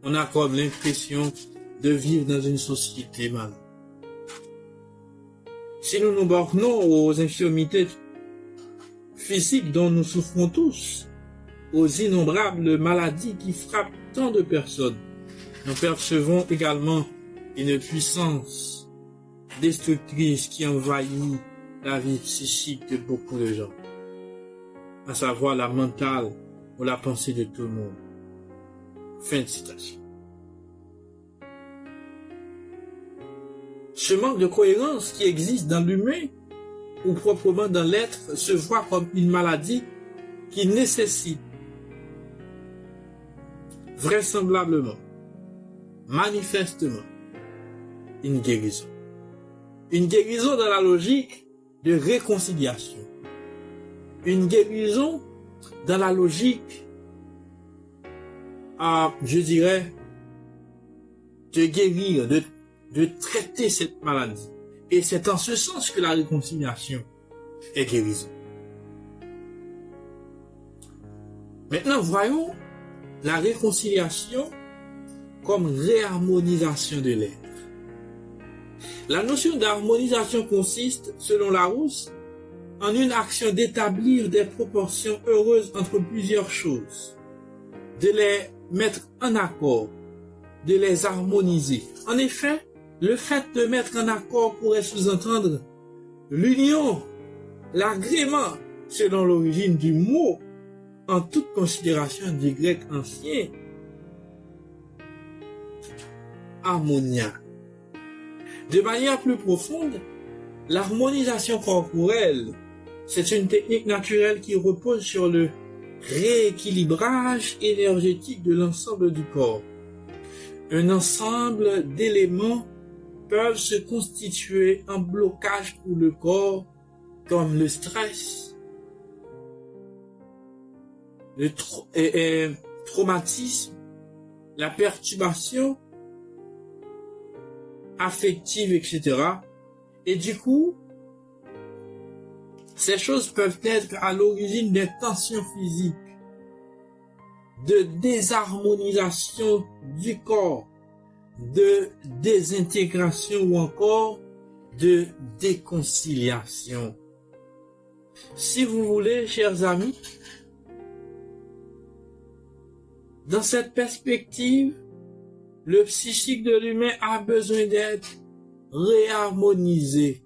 On a comme l'impression de vivre dans une société malade. Si nous nous bornons aux infirmités physiques dont nous souffrons tous, aux innombrables maladies qui frappent tant de personnes, nous percevons également une puissance destructrice qui envahit la vie psychique de beaucoup de gens, à savoir la mentale ou la pensée de tout le monde. Fin de citation. Ce manque de cohérence qui existe dans l'humain ou proprement dans l'être se voit comme une maladie qui nécessite vraisemblablement, manifestement, une guérison. Une guérison dans la logique de réconciliation. Une guérison dans la logique, je dirais, de guérir, de traiter cette maladie. Et c'est en ce sens que la réconciliation est guérison. Maintenant, voyons la réconciliation comme réharmonisation de l'être. La notion d'harmonisation consiste, selon Larousse, en une action d'établir des proportions heureuses entre plusieurs choses, de les mettre en accord, de les harmoniser. En effet, le fait de mettre en accord pourrait sous-entendre l'union, l'agrément, selon l'origine du mot, en toute considération du grec ancien, harmonia. De manière plus profonde, l'harmonisation corporelle, c'est une technique naturelle qui repose sur le rééquilibrage énergétique de l'ensemble du corps. Un ensemble d'éléments peuvent se constituer en blocage pour le corps, comme le stress, le traumatisme, la perturbation affective, etc. Et du coup, ces choses peuvent être à l'origine des tensions physiques, de désharmonisation du corps, de désintégration ou encore de déconciliation. Si vous voulez, chers amis, dans cette perspective, le psychique de l'humain a besoin d'être réharmonisé.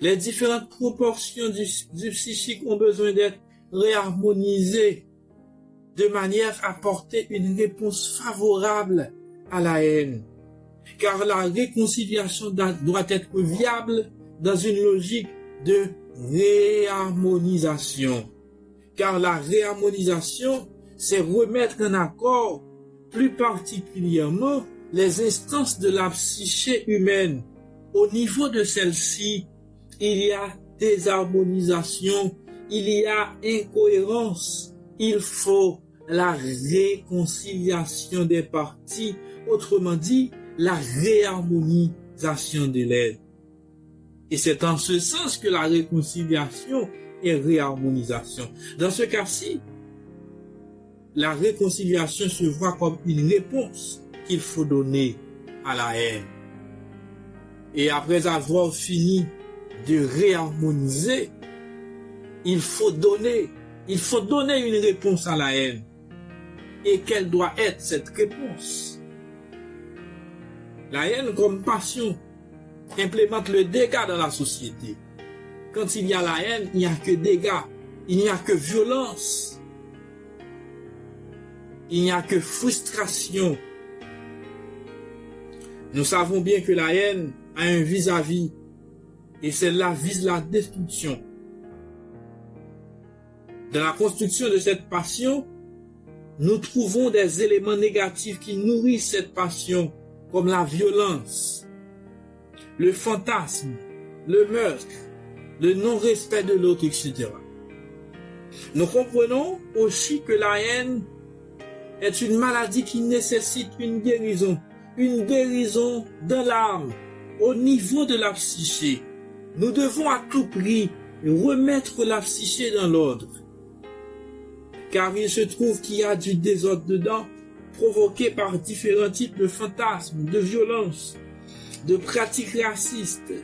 Les différentes proportions du psychique ont besoin d'être réharmonisées de manière à porter une réponse favorable à la haine. Car la réconciliation doit être viable dans une logique de réharmonisation. Car la réharmonisation, c'est remettre en accord plus particulièrement les instances de la psyché humaine. Au niveau de celle-ci, il y a désharmonisation, il y a incohérence. Il faut la réconciliation des parties, autrement dit, la réharmonisation de l'être. Et c'est en ce sens que la réconciliation est réharmonisation. Dans ce cas-ci, la réconciliation se voit comme une réponse qu'il faut donner à la haine. Et après avoir fini de réharmoniser, il faut donner une réponse à la haine. Et quelle doit être cette réponse? La haine comme passion implémente le dégât dans la société. Quand il y a la haine, il n'y a que dégâts, il n'y a que violence, il n'y a que frustration. Nous savons bien que la haine a un vis-à-vis et celle-là vise la destruction. Dans la construction de cette passion, nous trouvons des éléments négatifs qui nourrissent cette passion, comme la violence, le fantasme, le meurtre, le non-respect de l'autre, etc. Nous comprenons aussi que la haine est une maladie qui nécessite une guérison dans l'âme, au niveau de la psyché. Nous devons à tout prix remettre la psyché dans l'ordre. Car il se trouve qu'il y a du désordre dedans, provoqué par différents types de fantasmes, de violences, de pratiques racistes.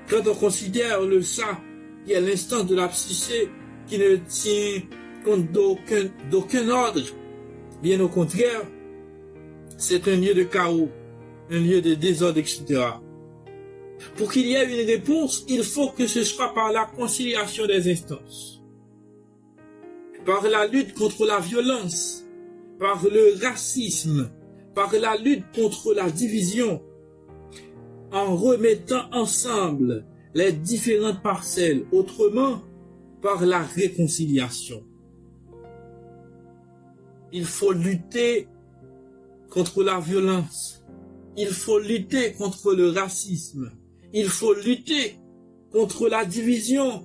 Quand on considère le ça, qui est l'instance de la psyché, qui ne tient compte d'aucun ordre, bien au contraire, c'est un lieu de chaos, un lieu de désordre, etc. Pour qu'il y ait une réponse, il faut que ce soit par la conciliation des instances, par la lutte contre la violence, par le racisme, par la lutte contre la division, en remettant ensemble les différentes parcelles, autrement, par la réconciliation. Il faut lutter contre la violence, il faut lutter contre le racisme, il faut lutter contre la division,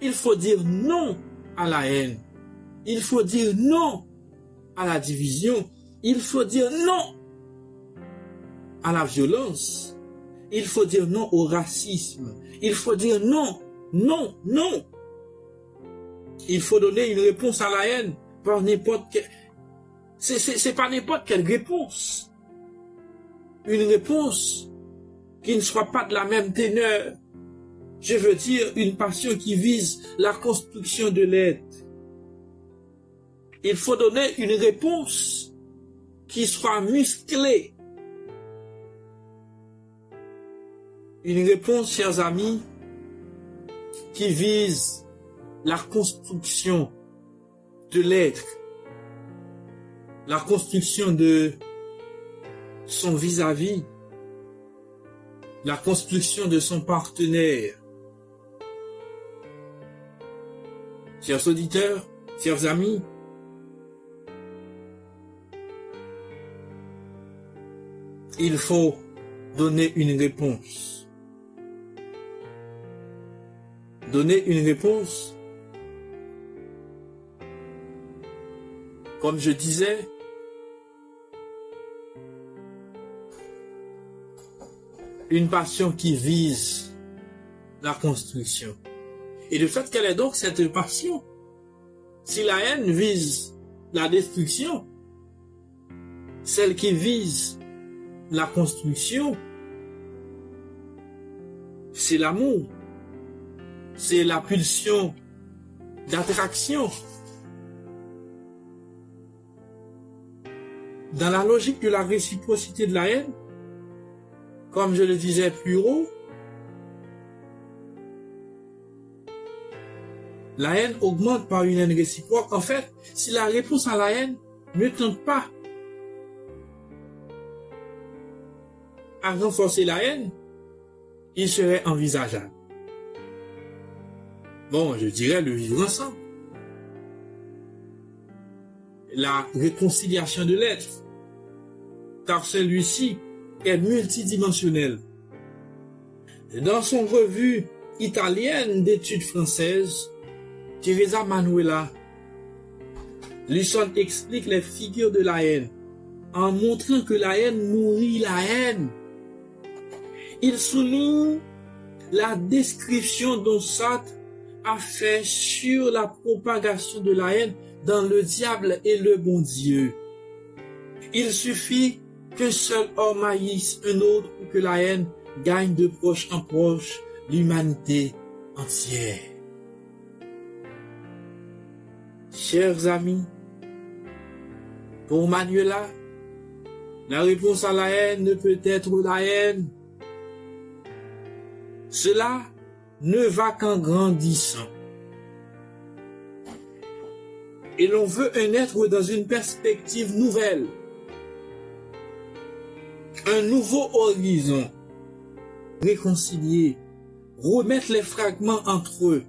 il faut dire non à la haine, il faut dire non à la division, il faut dire non à la violence, il faut dire non au racisme, il faut dire non, non, non. Il faut donner une réponse à la haine par n'importe quelle... C'est pas n'importe quelle réponse. Une réponse qui ne soit pas de la même teneur. Je veux dire, une passion qui vise la construction de l'être. Il faut donner une réponse qui soit musclée. Une réponse, chers amis, qui vise la construction de l'être, la construction de son vis-à-vis, la construction de son partenaire. Chers auditeurs, chers amis, il faut donner une réponse. Donner une réponse, comme je disais, une passion qui vise la construction. Et le fait qu'elle ait donc cette passion, si la haine vise la destruction, celle qui vise la construction, c'est l'amour, c'est la pulsion d'attraction. Dans la logique de la réciprocité de la haine, comme je le disais plus haut, la haine augmente par une haine réciproque. En fait, si la réponse à la haine ne tente pas à renforcer la haine, il serait envisageable. Bon, je dirais le vivre ensemble. La réconciliation de l'être, car celui-ci est multidimensionnel. Dans son revue italienne d'études françaises, Teresa Manuela Luson explique les figures de la haine en montrant que la haine nourrit la haine. Il souligne la description dont Sartre a fait sur la propagation de la haine dans Le diable et le bon Dieu. Il suffit qu'un seul homme haïsse un autre pour que la haine gagne de proche en proche l'humanité entière. Chers amis, pour Manuela, la réponse à la haine ne peut être la haine. Cela ne va qu'en grandissant. Et l'on veut un être dans une perspective nouvelle. un nouveau horizon, réconcilier, remettre les fragments entre eux,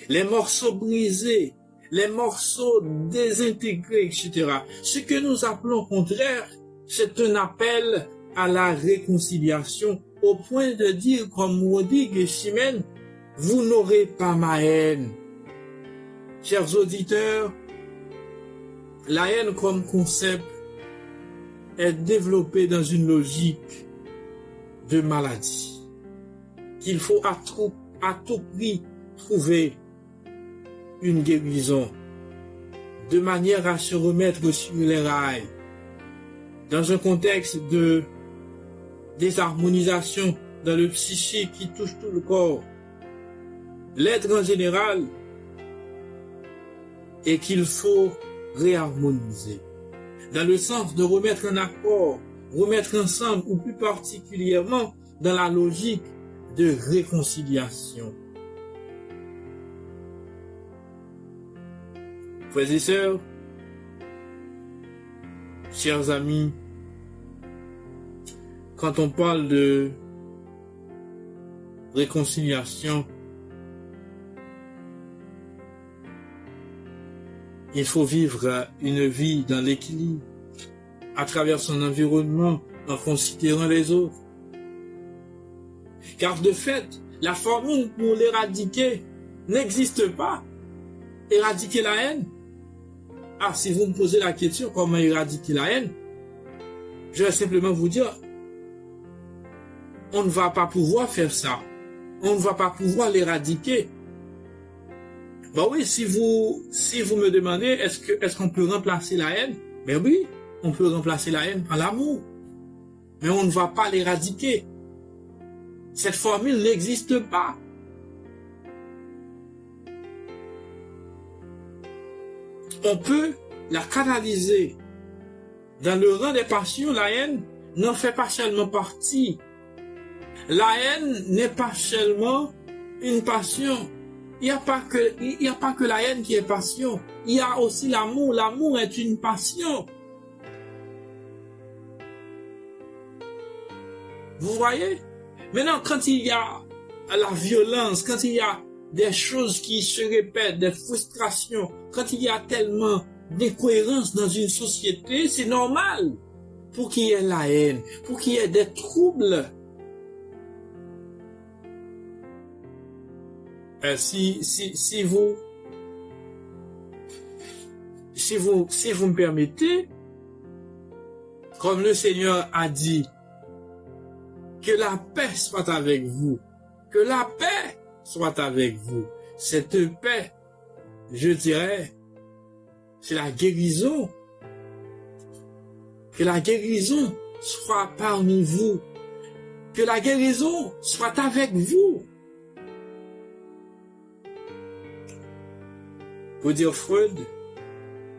les morceaux brisés, les morceaux désintégrés, etc. Ce que nous appelons au contraire, c'est un appel à la réconciliation, au point de dire, comme Rodrigue et Chimène, vous n'aurez pas ma haine. Chers auditeurs, la haine comme concept est développée dans une logique de maladie, qu'il faut à tout prix trouver une guérison, de manière à se remettre sur les rails, dans un contexte de désharmonisation dans le psychique qui touche tout le corps, l'être en général, et qu'il faut réharmoniser, dans le sens de remettre en accord, remettre ensemble, ou plus particulièrement dans la logique de réconciliation. Frères et sœurs, chers amis, quand on parle de réconciliation, il faut vivre une vie dans l'équilibre, à travers son environnement, en considérant les autres. Car de fait, la formule pour l'éradiquer n'existe pas. Éradiquer la haine. Ah, si vous me posez la question, comment éradiquer la haine, je vais simplement vous dire, on ne va pas pouvoir faire ça. On ne va pas pouvoir l'éradiquer. Ben oui, si vous me demandez, est-ce qu'on peut remplacer la haine? Ben oui, on peut remplacer la haine par l'amour. Mais on ne va pas l'éradiquer. Cette formule n'existe pas. On peut la canaliser. Dans le rang des passions, la haine n'en fait pas seulement partie. La haine n'est pas seulement une passion. Il n'y a pas que la haine qui est passion. Il y a aussi l'amour. L'amour est une passion. Vous voyez? Maintenant, quand il y a la violence, quand il y a des choses qui se répètent, des frustrations, quand il y a tellement d'incohérence dans une société, c'est normal pour qu'il y ait la haine, pour qu'il y ait des troubles. Si vous me permettez, comme le Seigneur a dit, que la paix soit avec vous, que la paix soit avec vous. Cette paix, je dirais, c'est la guérison. Que la guérison soit parmi vous. Que la guérison soit avec vous. Pour dire Freud,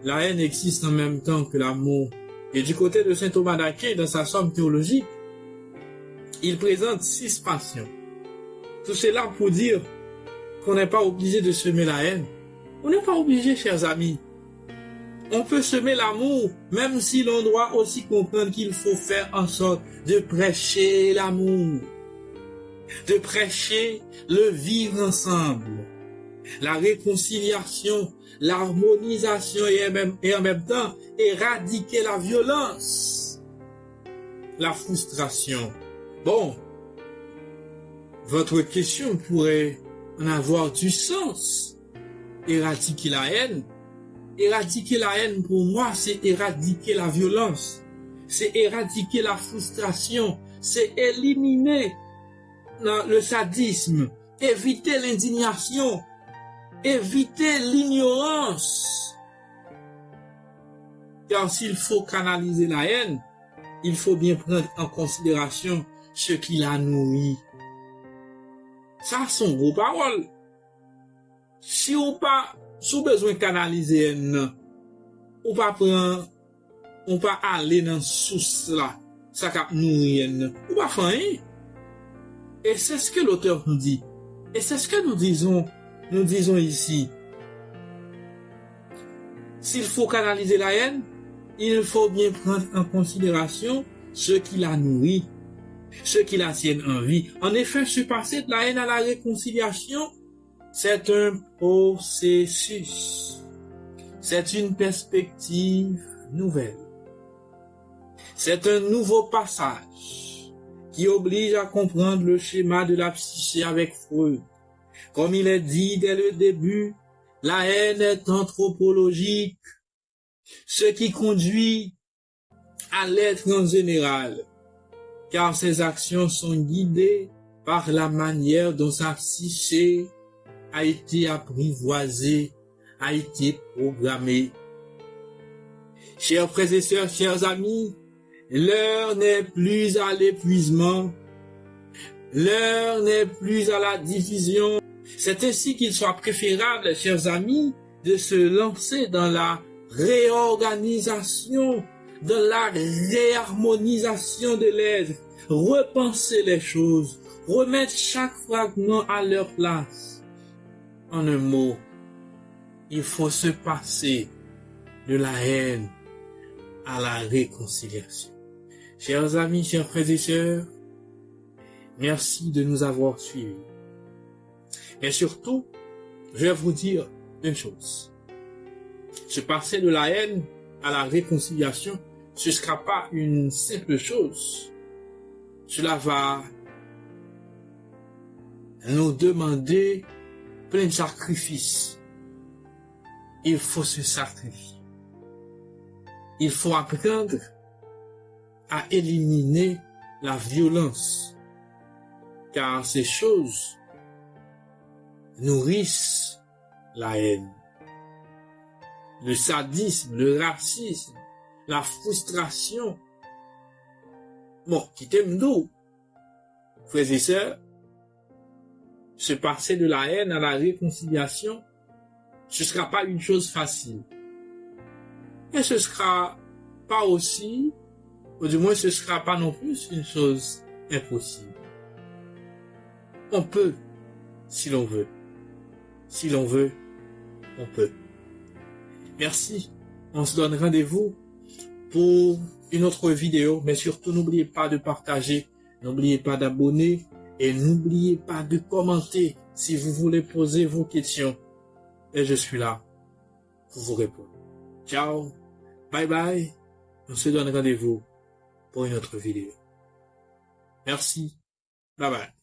la haine existe en même temps que l'amour. Et du côté de saint Thomas d'Aquin, dans sa somme théologique, il présente 6 passions. Tout cela pour dire qu'on n'est pas obligé de semer la haine. On n'est pas obligé, chers amis. On peut semer l'amour, même si l'on doit aussi comprendre qu'il faut faire en sorte de prêcher l'amour, de prêcher le vivre ensemble, la réconciliation, l'harmonisation et en même temps éradiquer la violence, la frustration. Bon, votre question pourrait en avoir du sens. Éradiquer la haine. Éradiquer la haine pour moi, c'est éradiquer la violence. C'est éradiquer la frustration. C'est éliminer le sadisme. Éviter l'indignation. Éviter l'ignorance. Car s'il faut canaliser la haine, il faut bien prendre en considération ce qui la nourrit. Ça sont gros paroles. Si on pas sous besoin de canaliser haine, on pas prendre, on pas aller dans source là, ça cap nourrir haine. On pas faire rien. Et c'est ce que l'auteur nous dit. Et c'est ce que nous disons ici. S'il faut canaliser la haine, il faut bien prendre en considération ceux qui la nourrissent, ceux qui la tiennent en vie. En effet, se passer de la haine à la réconciliation, c'est un processus. C'est une perspective nouvelle. C'est un nouveau passage qui oblige à comprendre le schéma de la psyché avec Freud. Comme il est dit dès le début, la haine est anthropologique, ce qui conduit à l'être en général, car ses actions sont guidées par la manière dont sa psyché a été apprivoisée, a été programmée. Chers frères et sœurs, chers amis, l'heure n'est plus à l'épuisement, l'heure n'est plus à la division. C'est ainsi qu'il soit préférable, chers amis, de se lancer dans la réorganisation, dans la réharmonisation de l'être, repenser les choses, remettre chaque fragment à leur place. En un mot, il faut se passer de la haine à la réconciliation. Chers amis, chers frères et sœurs, merci de nous avoir suivis. Mais surtout, je vais vous dire une chose. Se passer de la haine à la réconciliation, ce ne sera pas une simple chose. Cela va nous demander plein de sacrifices. Il faut se sacrifier. Il faut apprendre à éliminer la violence, car ces choses nourrissent la haine. Le sadisme, le racisme, la frustration. Bon, quittez-moi, frères et sœurs, se passer de la haine à la réconciliation, ce ne sera pas une chose facile. Et ce sera pas aussi, ou du moins ce sera pas non plus une chose impossible. On peut, si l'on veut. Si l'on veut, on peut. Merci. On se donne rendez-vous pour une autre vidéo, mais surtout n'oubliez pas de partager, n'oubliez pas d'abonner et n'oubliez pas de commenter si vous voulez poser vos questions. Et je suis là pour vous répondre. Ciao, bye bye. On se donne rendez-vous pour une autre vidéo. Merci. Bye bye.